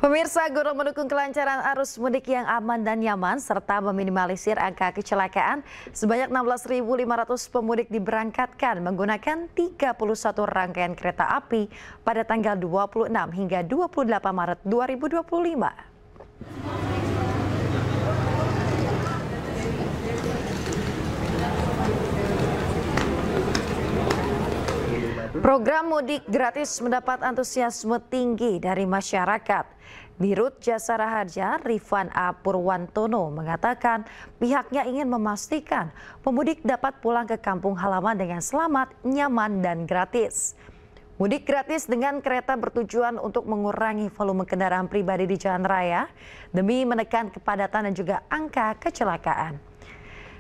Pemirsa, guna mendukung kelancaran arus mudik yang aman dan nyaman serta meminimalisir angka kecelakaan, sebanyak 16.500 pemudik diberangkatkan menggunakan 31 rangkaian kereta api pada tanggal 26 hingga 28 Maret 2025. Program mudik gratis mendapat antusiasme tinggi dari masyarakat. Dirut Jasara Harja, Rifan A. Purwantono mengatakan pihaknya ingin memastikan pemudik dapat pulang ke kampung halaman dengan selamat, nyaman, dan gratis. Mudik gratis dengan kereta bertujuan untuk mengurangi volume kendaraan pribadi di jalan raya demi menekan kepadatan dan juga angka kecelakaan.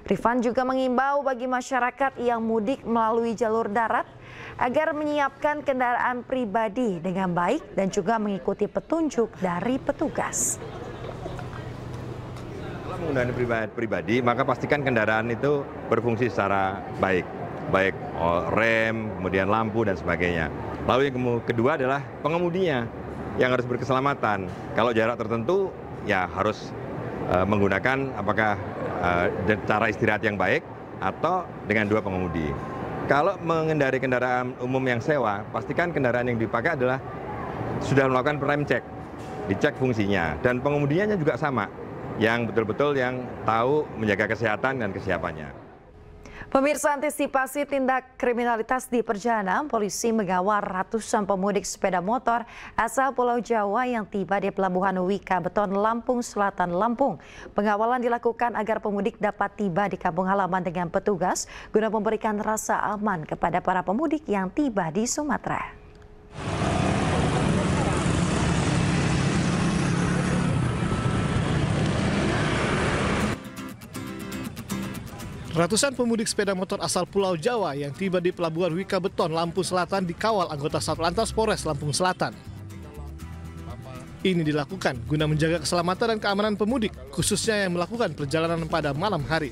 Rifan juga mengimbau bagi masyarakat yang mudik melalui jalur darat agar menyiapkan kendaraan pribadi dengan baik dan juga mengikuti petunjuk dari petugas. Kalau menggunakan pribadi, maka pastikan kendaraan itu berfungsi secara baik rem, kemudian lampu dan sebagainya. Lalu yang kedua adalah pengemudinya yang harus berkeselamatan. Kalau jarak tertentu ya harus menggunakan apakah cara istirahat yang baik atau dengan dua pengemudi. Kalau mengendarai kendaraan umum yang sewa, pastikan kendaraan yang dipakai adalah sudah melakukan rem cek, dicek fungsinya, dan pengemudinya juga sama, yang betul-betul yang tahu menjaga kesehatan dan kesiapannya. Pemirsa, antisipasi tindak kriminalitas di perjalanan, polisi mengawal ratusan pemudik sepeda motor asal Pulau Jawa yang tiba di Pelabuhan Wika Beton, Lampung Selatan, Lampung. Pengawalan dilakukan agar pemudik dapat tiba di kampung halaman dengan petugas guna memberikan rasa aman kepada para pemudik yang tiba di Sumatera. Ratusan pemudik sepeda motor asal Pulau Jawa yang tiba di Pelabuhan Wika Beton, Lampung Selatan dikawal anggota Satlantas Polres Lampung Selatan. Ini dilakukan guna menjaga keselamatan dan keamanan pemudik, khususnya yang melakukan perjalanan pada malam hari.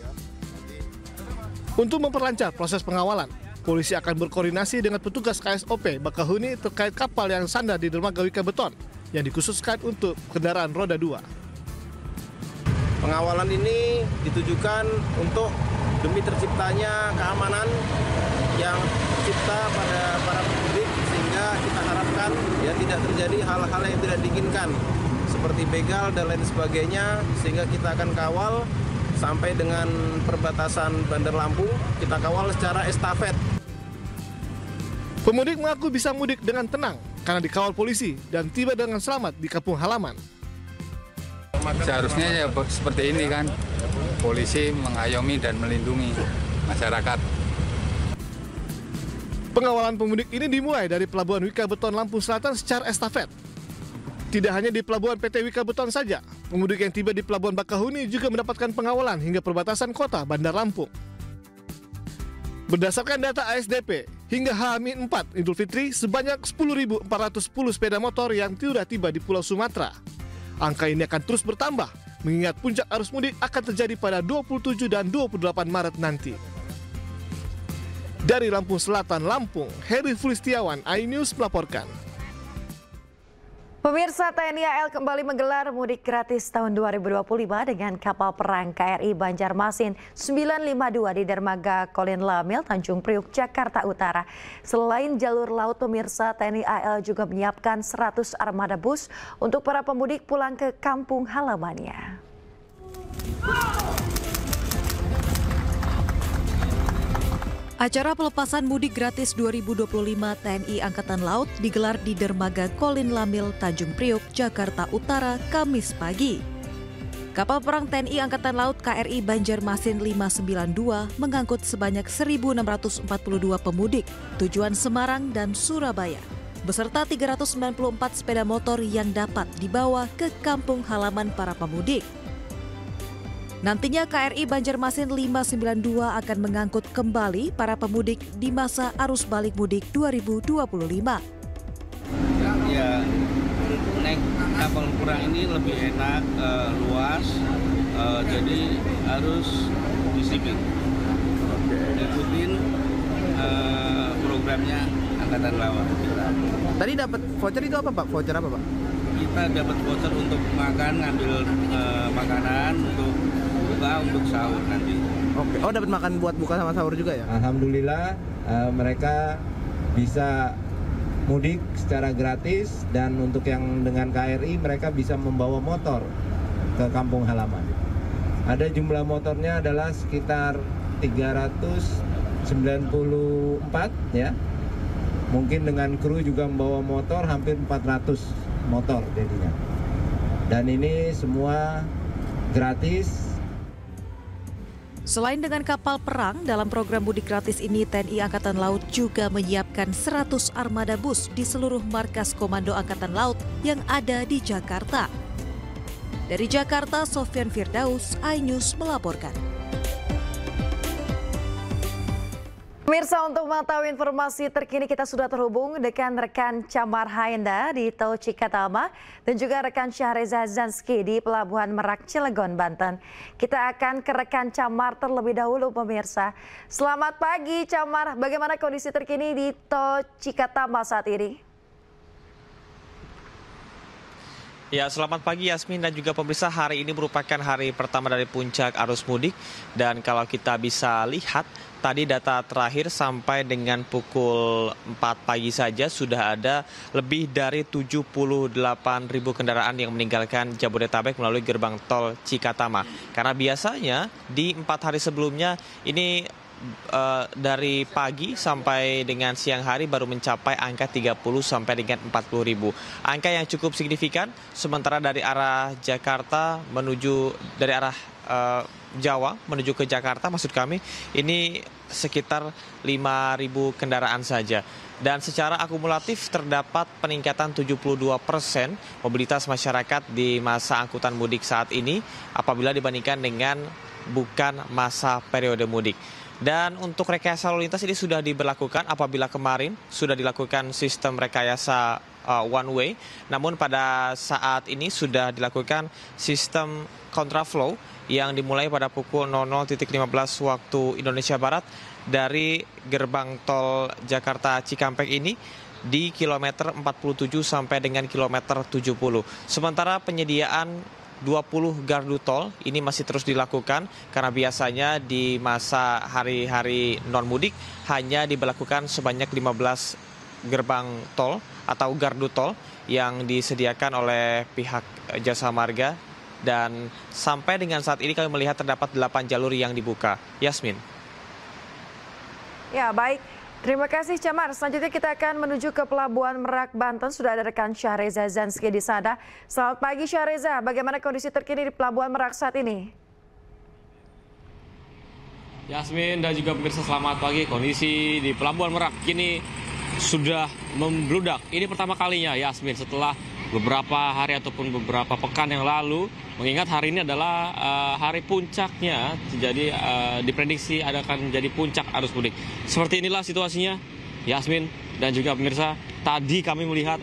Untuk memperlancar proses pengawalan, polisi akan berkoordinasi dengan petugas KSOP Bakahuni terkait kapal yang sandar di dermaga Wika Beton yang dikhususkan untuk kendaraan roda 2. Pengawalan ini ditujukan untuk demi terciptanya keamanan yang tercipta pada para pemudik, sehingga kita harapkan ya tidak terjadi hal-hal yang tidak diinginkan seperti begal dan lain sebagainya, sehingga kita akan kawal sampai dengan perbatasan Bandar Lampung, kita kawal secara estafet. Pemudik mengaku bisa mudik dengan tenang karena dikawal polisi dan tiba dengan selamat di kampung halaman. Seharusnya ya seperti ini kan, polisi mengayomi dan melindungi masyarakat. Pengawalan pemudik ini dimulai dari Pelabuhan Wika Beton, Lampung Selatan secara estafet. Tidak hanya di Pelabuhan PT Wika Beton saja, pemudik yang tiba di Pelabuhan Bakahuni juga mendapatkan pengawalan hingga perbatasan kota Bandar Lampung. Berdasarkan data ASDP, hingga H-4 Idul Fitri, sebanyak 10.410 sepeda motor yang sudah tiba di Pulau Sumatera. Angka ini akan terus bertambah, mengingat puncak arus mudik akan terjadi pada 27 dan 28 Maret nanti. Dari Lampung Selatan, Lampung, Heri Fulistiawan, iNews melaporkan. Pemirsa, TNI AL kembali menggelar mudik gratis tahun 2025 dengan kapal perang KRI Banjarmasin 952 di dermaga Kolin Lamil, Tanjung Priuk, Jakarta Utara. Selain jalur laut, pemirsa, TNI AL juga menyiapkan 100 armada bus untuk para pemudik pulang ke kampung halamannya. Acara pelepasan mudik gratis 2025 TNI Angkatan Laut digelar di dermaga Kolin Lamil, Tanjung Priuk, Jakarta Utara, Kamis pagi. Kapal perang TNI Angkatan Laut KRI Banjarmasin 592 mengangkut sebanyak 1.642 pemudik tujuan Semarang dan Surabaya, beserta 394 sepeda motor yang dapat dibawa ke kampung halaman para pemudik. Nantinya KRI Banjarmasin 592 akan mengangkut kembali para pemudik di masa arus balik mudik 2025. Ya, naik kapal perang ini lebih enak, luas, jadi harus disiplin. Ikutin programnya Angkatan Laut. Tadi dapat voucher itu apa Pak? Voucher apa Pak? kita dapat voucher untuk makan, ngambil makanan untuk buka, untuk sahur nanti. Oke. Oh, dapat makan buat buka sama sahur juga ya? Alhamdulillah mereka bisa mudik secara gratis, dan untuk yang dengan KRI mereka bisa membawa motor ke kampung halaman. Ada jumlah motornya adalah sekitar 394 ya. Mungkin dengan kru juga membawa motor hampir 400 motor jadinya. Dan ini semua gratis. Selain dengan kapal perang, dalam program mudik gratis ini TNI Angkatan Laut juga menyiapkan 100 armada bus di seluruh markas Komando Angkatan Laut yang ada di Jakarta. Dari Jakarta, Sofyan Firdaus, iNews melaporkan. Pemirsa, untuk mengetahui informasi terkini kita sudah terhubung dengan rekan Camar Haenda di Tol Cikatama dan juga rekan Syahreza Zanski di Pelabuhan Merak, Cilegon, Banten. Kita akan ke rekan Camar terlebih dahulu, pemirsa. Selamat pagi, Camar. Bagaimana kondisi terkini di Tol Cikatama saat ini? Ya, selamat pagi Yasmin dan juga pemirsa. Hari ini merupakan hari pertama dari puncak arus mudik, dan kalau kita bisa lihat tadi data terakhir sampai dengan pukul 4 pagi saja sudah ada lebih dari 78.000 kendaraan yang meninggalkan Jabodetabek melalui gerbang tol Cikatama. Karena biasanya di 4 hari sebelumnya ini dari pagi sampai dengan siang hari baru mencapai angka 30 sampai dengan 40.000. Angka yang cukup signifikan, sementara dari arah Jakarta menuju dari arah Jawa menuju ke Jakarta, maksud kami ini sekitar 5.000 kendaraan saja. Dan secara akumulatif terdapat peningkatan 72% mobilitas masyarakat di masa angkutan mudik saat ini apabila dibandingkan dengan bukan masa periode mudik. Dan untuk rekayasa lalu lintas ini sudah diberlakukan apabila kemarin sudah dilakukan sistem rekayasa one way. Namun pada saat ini sudah dilakukan sistem kontraflow yang dimulai pada pukul 00.15 waktu Indonesia Barat dari gerbang tol Jakarta Cikampek ini di kilometer 47 sampai dengan kilometer 70. Sementara penyediaan 20 gardu tol ini masih terus dilakukan karena biasanya di masa hari-hari non-mudik hanya diberlakukan sebanyak 15 gerbang tol atau gardu tol yang disediakan oleh pihak Jasa Marga, dan sampai dengan saat ini kami melihat terdapat 8 jalur yang dibuka. Yasmin. Ya, baik. Terima kasih, Camar. Selanjutnya kita akan menuju ke Pelabuhan Merak, Banten. Sudah ada rekan Syahreza Zanski di sana. Selamat pagi, Syahreza. Bagaimana kondisi terkini di Pelabuhan Merak saat ini? Yasmin dan juga pemirsa, selamat pagi. Kondisi di Pelabuhan Merak kini sudah membludak. Ini pertama kalinya, Yasmin, setelah beberapa hari ataupun beberapa pekan yang lalu, mengingat hari ini adalah hari puncaknya, jadi diprediksi akan menjadi puncak arus mudik. Seperti inilah situasinya, Yasmin dan juga pemirsa. Tadi kami melihat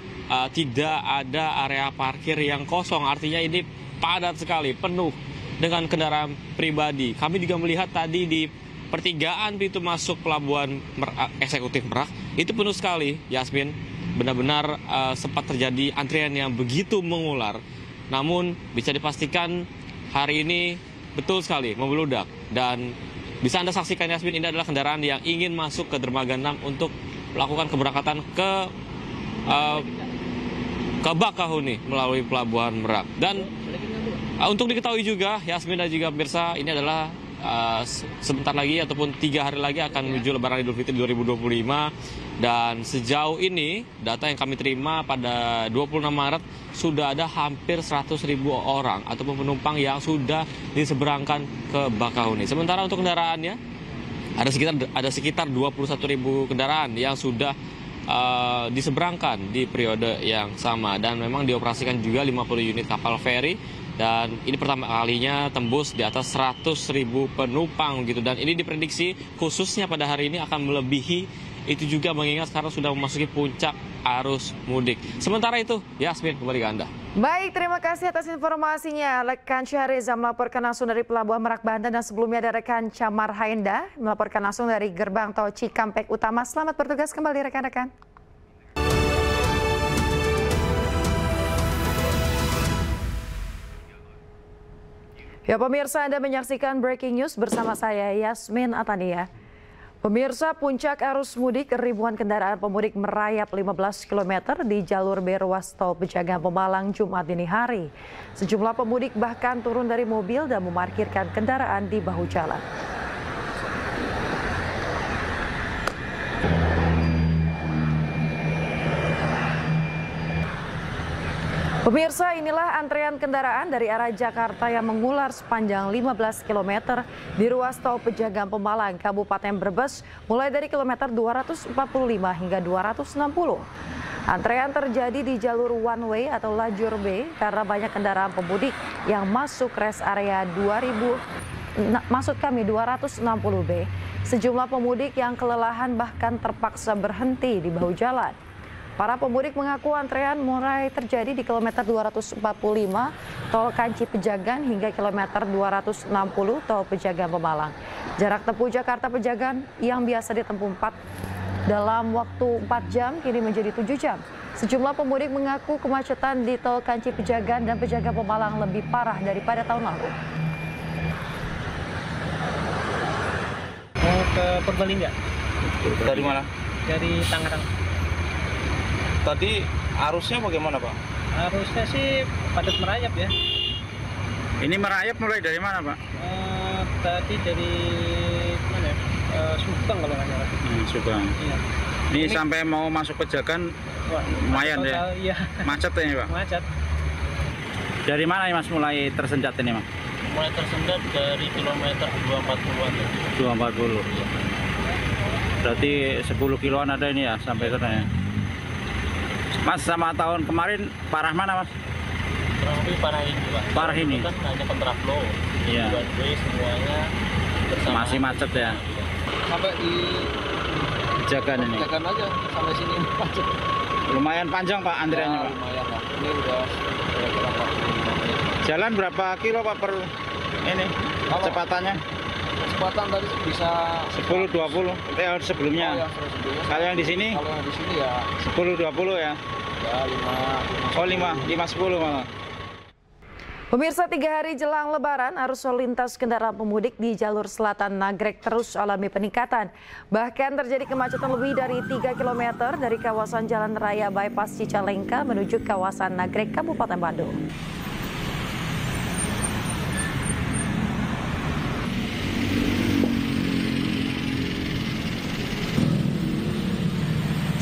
tidak ada area parkir yang kosong, artinya ini padat sekali, penuh dengan kendaraan pribadi. Kami juga melihat tadi di pertigaan pintu masuk Pelabuhan Eksekutif Merak itu penuh sekali, Yasmin. Benar-benar sempat terjadi antrian yang begitu mengular. Namun bisa dipastikan hari ini betul sekali membludak. Dan bisa Anda saksikan, Yasmin, ini adalah kendaraan yang ingin masuk ke Dermaga 6 untuk melakukan keberangkatan ke Bakahuni melalui Pelabuhan Merak. Dan untuk diketahui juga, Yasmin dan juga pemirsa, ini adalah sebentar lagi ataupun 3 hari lagi akan menuju Lebaran Idul Fitri 2025. Dan sejauh ini data yang kami terima pada 26 Maret sudah ada hampir 100.000 orang ataupun penumpang yang sudah diseberangkan ke Bakahuni. Sementara untuk kendaraannya ada sekitar 21.000 kendaraan yang sudah diseberangkan di periode yang sama, dan memang dioperasikan juga 50 unit kapal feri. Dan ini pertama kalinya tembus di atas 100.000 penumpang gitu. Dan ini diprediksi khususnya pada hari ini akan melebihi itu juga, mengingat sekarang sudah memasuki puncak arus mudik. Sementara itu, Yasmin, kembali ke Anda. Baik, terima kasih atas informasinya. Rekan Syahreza melaporkan langsung dari Pelabuhan Merak, Banten, dan sebelumnya ada rekan Camar Haenda melaporkan langsung dari gerbang tol Cikampek Utama. Selamat bertugas kembali, rekan-rekan. Ya pemirsa, Anda menyaksikan Breaking News bersama saya Yasmin Atania. Pemirsa, puncak arus mudik ribuan kendaraan pemudik merayap 15 km di jalur B ruas tol Pejagan Pemalang Jumat dini hari. Sejumlah pemudik bahkan turun dari mobil dan memarkirkan kendaraan di bahu jalan. Pemirsa, inilah antrean kendaraan dari arah Jakarta yang mengular sepanjang 15 km di ruas tol Pejagan Pemalang, Kabupaten Brebes, mulai dari kilometer 245 hingga 260. Antrean terjadi di jalur one way atau lajur B karena banyak kendaraan pemudik yang masuk rest area 260B. Sejumlah pemudik yang kelelahan bahkan terpaksa berhenti di bahu jalan. Para pemudik mengaku antrean mulai terjadi di kilometer 245 tol Kanci Pejagan hingga kilometer 260 tol Pejagan Pemalang. Jarak tempuh Jakarta Pejagan yang biasa ditempuh dalam waktu 4 jam kini menjadi 7 jam. Sejumlah pemudik mengaku kemacetan di tol Kanci Pejagan dan Pejagan Pemalang lebih parah daripada tahun lalu. Mau ke Purbalingga. Dari mana? Dari Tangerang. Tadi arusnya bagaimana, Pak? Arusnya sih padat merayap ya. Ini merayap mulai dari mana, Pak? Tadi dari mana ya? Subang kalau nggak salah. Subang. Iya. Ini sampai mau masuk Pejagan lumayan ya? Iya. Macet ini, Pak? Macet. Dari mana Mas mulai tersendat ini, Mas? Mulai tersendat dari kilometer 240-an. 240. Iya. Berarti 10 kiloan ada ini ya sampai sana ya? Mas, sama tahun kemarin parah mana, Mas? Kurang lebih parah ini, Pak. Parah ini? Kan hanya kontraflow. Iya. Semuanya bersama. Masih macet ya? Sampai di Pejagan ini? Pejagan aja, sampai sini macet. Lumayan panjang, Pak, antriannya, Pak? Lumayan lah. Ini udah kira-kira 45 menit. Jalan berapa kilo, Pak, per ini kecepatannya? Kecepatan tadi bisa 10-20 sebelumnya. Kalau yang di sini? Kalau yang di sini ya 10-20 ya? Ya 5. Oh 5-10 malah. Pemirsa, 3 hari jelang Lebaran, arus lalu lintas kendaraan pemudik di jalur selatan Nagrek terus alami peningkatan. Bahkan terjadi kemacetan lebih dari 3 km dari kawasan Jalan Raya Bypass Cicalengka menuju kawasan Nagrek, Kabupaten Bandung.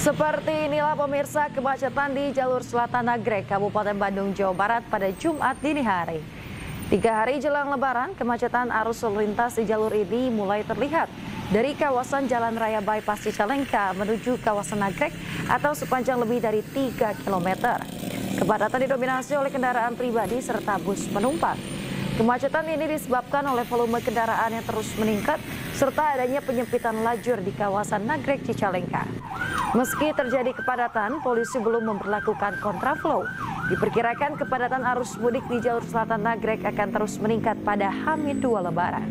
Seperti inilah pemirsa kemacetan di jalur selatan Nagrek, Kabupaten Bandung, Jawa Barat pada Jumat dini hari. 3 hari jelang Lebaran, kemacetan arus lalu lintas di jalur ini mulai terlihat dari kawasan Jalan Raya Bypass Cicalengka menuju kawasan Nagrek atau sepanjang lebih dari 3 km. Kepadatan didominasi oleh kendaraan pribadi serta bus penumpang. Kemacetan ini disebabkan oleh volume kendaraan yang terus meningkat serta adanya penyempitan lajur di kawasan Nagrek Cicalengka. Meski terjadi kepadatan, polisi belum memperlakukan kontraflow. Diperkirakan kepadatan arus mudik di jalur selatan Nagrek akan terus meningkat pada H-2 Lebaran.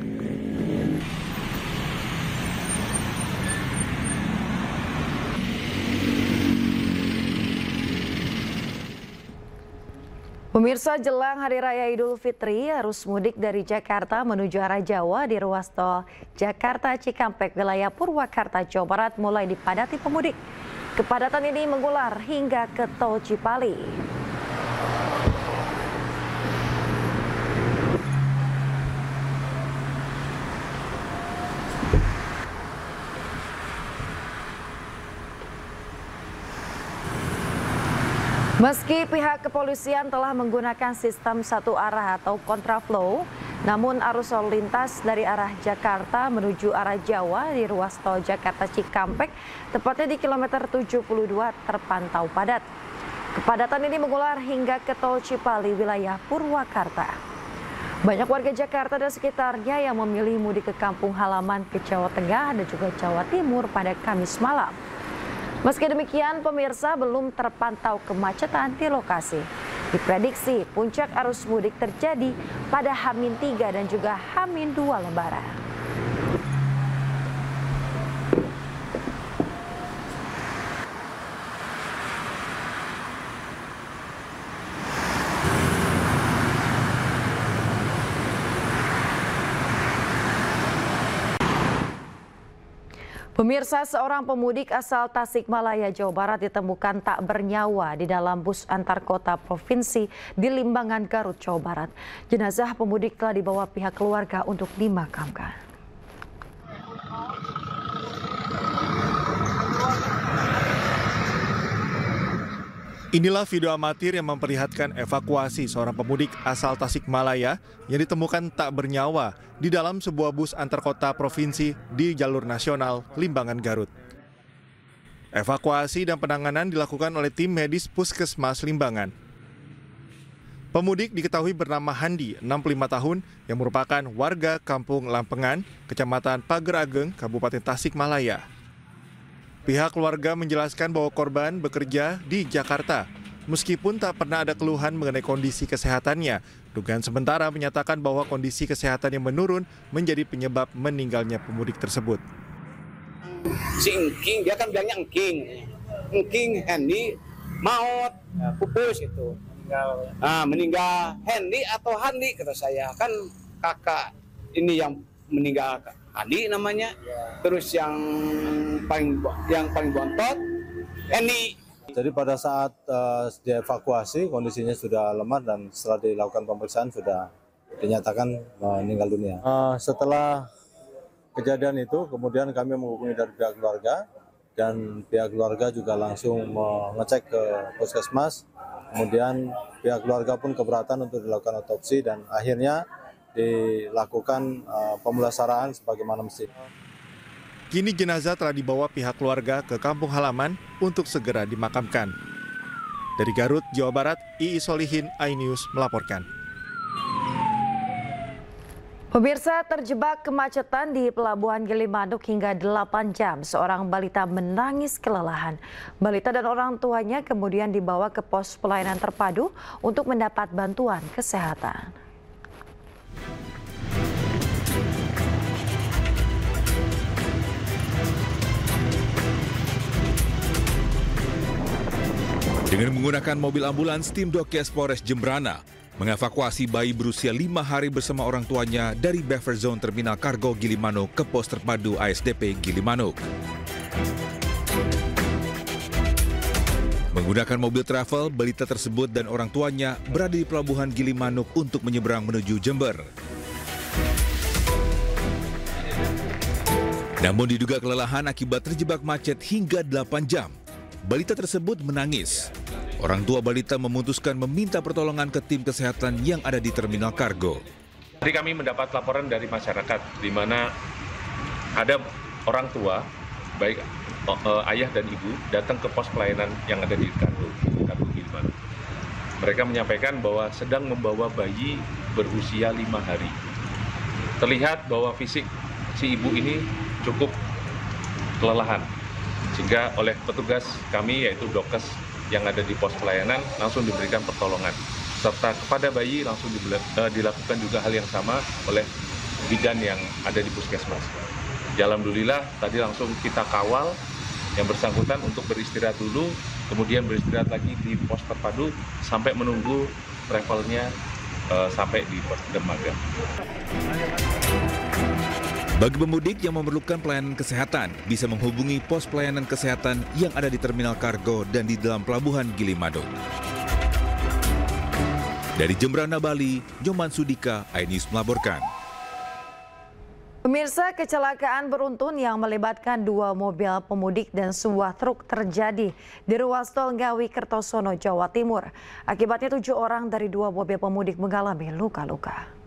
Pemirsa, jelang Hari Raya Idul Fitri, arus mudik dari Jakarta menuju arah Jawa di ruas tol Jakarta Cikampek, wilayah Purwakarta, Jawa Barat mulai dipadati pemudik. Kepadatan ini mengular hingga ke tol Cipali. Meski pihak kepolisian telah menggunakan sistem satu arah atau kontraflow, namun arus lalu lintas dari arah Jakarta menuju arah Jawa di ruas tol Jakarta Cikampek, tepatnya di kilometer 72 terpantau padat. Kepadatan ini mengular hingga ke tol Cipali, wilayah Purwakarta. Banyak warga Jakarta dan sekitarnya yang memilih mudik ke kampung halaman ke Jawa Tengah dan juga Jawa Timur pada Kamis malam. Meski demikian, pemirsa, belum terpantau kemacetan di lokasi. Diprediksi puncak arus mudik terjadi pada H-3 dan juga H-2 Lebaran. Pemirsa, seorang pemudik asal Tasikmalaya, Jawa Barat ditemukan tak bernyawa di dalam bus antar kota provinsi di Limbangan, Garut, Jawa Barat. Jenazah pemudik telah dibawa pihak keluarga untuk dimakamkan. Inilah video amatir yang memperlihatkan evakuasi seorang pemudik asal Tasikmalaya yang ditemukan tak bernyawa di dalam sebuah bus antar kota provinsi di jalur nasional Limbangan, Garut. Evakuasi dan penanganan dilakukan oleh tim medis Puskesmas Limbangan. Pemudik diketahui bernama Handi, 65 tahun, yang merupakan warga Kampung Lampengan, Kecamatan Pager Ageng, Kabupaten Tasikmalaya. Pihak keluarga menjelaskan bahwa korban bekerja di Jakarta. Meskipun tak pernah ada keluhan mengenai kondisi kesehatannya, dugaan sementara menyatakan bahwa kondisi kesehatan yang menurun menjadi penyebab meninggalnya pemudik tersebut. Si Engking, dia kan bilangnya Engking Hendy maut, pupus itu. Meninggal Hendy atau Handi, kata saya. Kan kakak ini yang meninggal Handi namanya, terus yang paling bontot Hendy. Jadi pada saat dievakuasi kondisinya sudah lemah dan setelah dilakukan pemeriksaan sudah dinyatakan meninggal dunia. Setelah kejadian itu kemudian kami menghubungi dari pihak keluarga dan pihak keluarga juga langsung mengecek ke puskesmas. Kemudian pihak keluarga pun keberatan untuk dilakukan otopsi dan akhirnya dilakukan pemulasaraan sebagaimana mestinya. Kini jenazah telah dibawa pihak keluarga ke kampung halaman untuk segera dimakamkan. Dari Garut, Jawa Barat, Iis Solihin, iNews melaporkan. Pemirsa, terjebak kemacetan di Pelabuhan Gilimanuk hingga 8 jam. Seorang balita menangis kelelahan. Balita dan orang tuanya kemudian dibawa ke pos pelayanan terpadu untuk mendapat bantuan kesehatan. Dengan menggunakan mobil ambulans, tim Dokes Polres Jembrana mengevakuasi bayi berusia 5 hari bersama orang tuanya dari buffer zone Terminal Kargo Gilimanuk ke pos terpadu ASDP Gilimanuk. Menggunakan mobil travel, balita tersebut dan orang tuanya berada di Pelabuhan Gilimanuk untuk menyeberang menuju Jember. Namun diduga kelelahan akibat terjebak macet hingga 8 jam. Balita tersebut menangis. Orang tua balita memutuskan meminta pertolongan ke tim kesehatan yang ada di Terminal Kargo. Jadi kami mendapat laporan dari masyarakat di mana ada orang tua, baik ayah dan ibu, datang ke pos pelayanan yang ada di Kargo Gilimanuk. Mereka menyampaikan bahwa sedang membawa bayi berusia 5 hari. Terlihat bahwa fisik si ibu ini cukup kelelahan. Sehingga oleh petugas kami yaitu Dokes yang ada di pos pelayanan langsung diberikan pertolongan. Serta kepada bayi langsung dilakukan juga hal yang sama oleh bidan yang ada di puskesmas. Alhamdulillah tadi langsung kita kawal yang bersangkutan untuk beristirahat dulu, kemudian beristirahat lagi di pos terpadu sampai menunggu travelnya sampai di pos dermaga. Bagi pemudik yang memerlukan pelayanan kesehatan, bisa menghubungi pos pelayanan kesehatan yang ada di Terminal Kargo dan di dalam Pelabuhan Gilimanuk. Dari Jembrana, Bali, Nyoman Sudika, iNews melaporkan. Pemirsa, kecelakaan beruntun yang melibatkan 2 mobil pemudik dan sebuah truk terjadi di ruas tol Ngawi Kertosono, Jawa Timur. Akibatnya 7 orang dari 2 mobil pemudik mengalami luka-luka.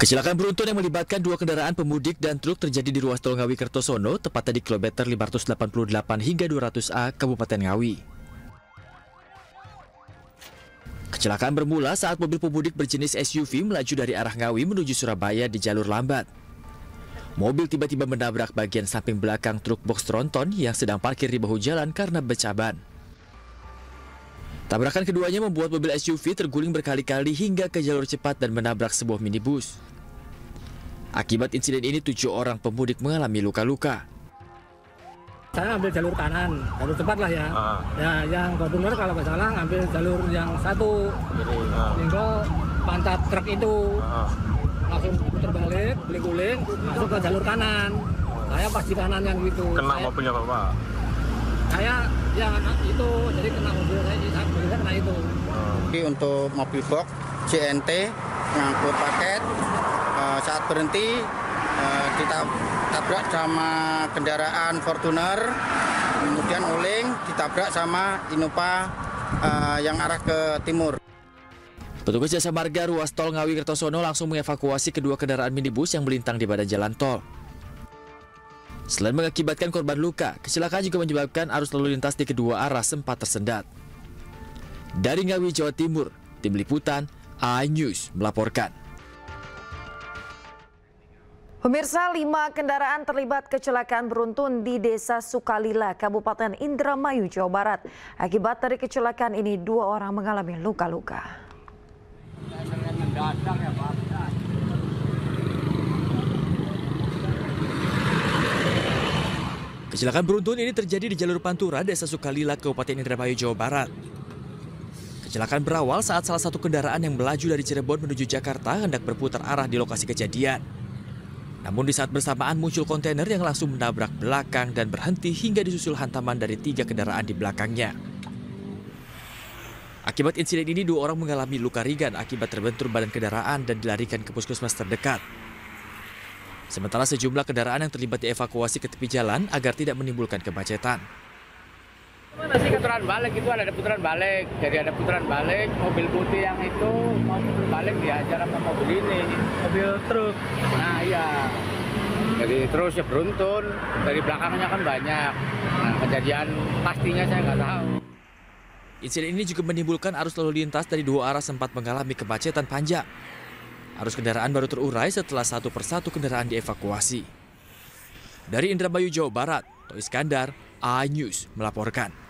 Kecelakaan beruntun yang melibatkan 2 kendaraan pemudik dan truk terjadi di ruas tol Ngawi Kertosono, tepatnya di kilometer 588 hingga 200A, Kabupaten Ngawi. Kecelakaan bermula saat mobil pemudik berjenis SUV melaju dari arah Ngawi menuju Surabaya di jalur lambat. Mobil tiba-tiba menabrak bagian samping belakang truk box tronton yang sedang parkir di bahu jalan karena bercaban. Tabrakan keduanya membuat mobil SUV terguling berkali-kali hingga ke jalur cepat dan menabrak sebuah minibus. Akibat insiden ini 7 orang pemudik mengalami luka-luka. Saya ambil jalur kanan, jalur cepat lah ya. Ya, yang Fortuner kalau nggak salah ngambil jalur yang satu. Sehingga pantat truk itu langsung muter balik, guling-guling, masuk ke jalur kanan. Saya pas di kanan yang gitu. Kena mobilnya Bapak? Saya yang itu, jadi kena mobil saya kena itu. Untuk mobil box CNT ngangkut paket, saat berhenti ditabrak sama kendaraan Fortuner, kemudian oleng ditabrak sama Innova yang arah ke timur. Petugas Jasa Marga ruas tol Ngawi Kertosono langsung mengevakuasi kedua kendaraan minibus yang melintang di badan jalan tol. Selain mengakibatkan korban luka, kecelakaan juga menyebabkan arus lalu lintas di kedua arah sempat tersendat. Dari Ngawi, Jawa Timur, Tim Liputan iNews melaporkan. Pemirsa, 5 kendaraan terlibat kecelakaan beruntun di Desa Sukalila, Kabupaten Indramayu, Jawa Barat. Akibat dari kecelakaan ini, 2 orang mengalami luka-luka. Kecelakaan beruntun ini terjadi di jalur Pantura, Desa Sukalila, Kabupaten Indramayu, Jawa Barat. Kecelakaan berawal saat salah satu kendaraan yang melaju dari Cirebon menuju Jakarta hendak berputar arah di lokasi kejadian. Namun di saat bersamaan muncul kontainer yang langsung menabrak belakang dan berhenti hingga disusul hantaman dari 3 kendaraan di belakangnya. Akibat insiden ini 2 orang mengalami luka ringan akibat terbentur badan kendaraan dan dilarikan ke puskesmas terdekat. Sementara sejumlah kendaraan yang terlibat dievakuasi ke tepi jalan agar tidak menimbulkan kemacetan. Mana sih putaran balik itu ada putaran balik, jadi ada putaran balik, mobil putih yang itu mau putar balik dihajar sama mobil ini, mobil truk. Nah iya, jadi terus ya beruntun, dari belakangnya kan banyak. Nah kejadian pastinya saya nggak tahu. Insiden ini juga menimbulkan arus lalu lintas dari 2 arah sempat mengalami kemacetan panjang. Arus kendaraan baru terurai setelah satu persatu kendaraan dievakuasi. Dari Indramayu, Jawa Barat, Toh Iskandar, iNews melaporkan.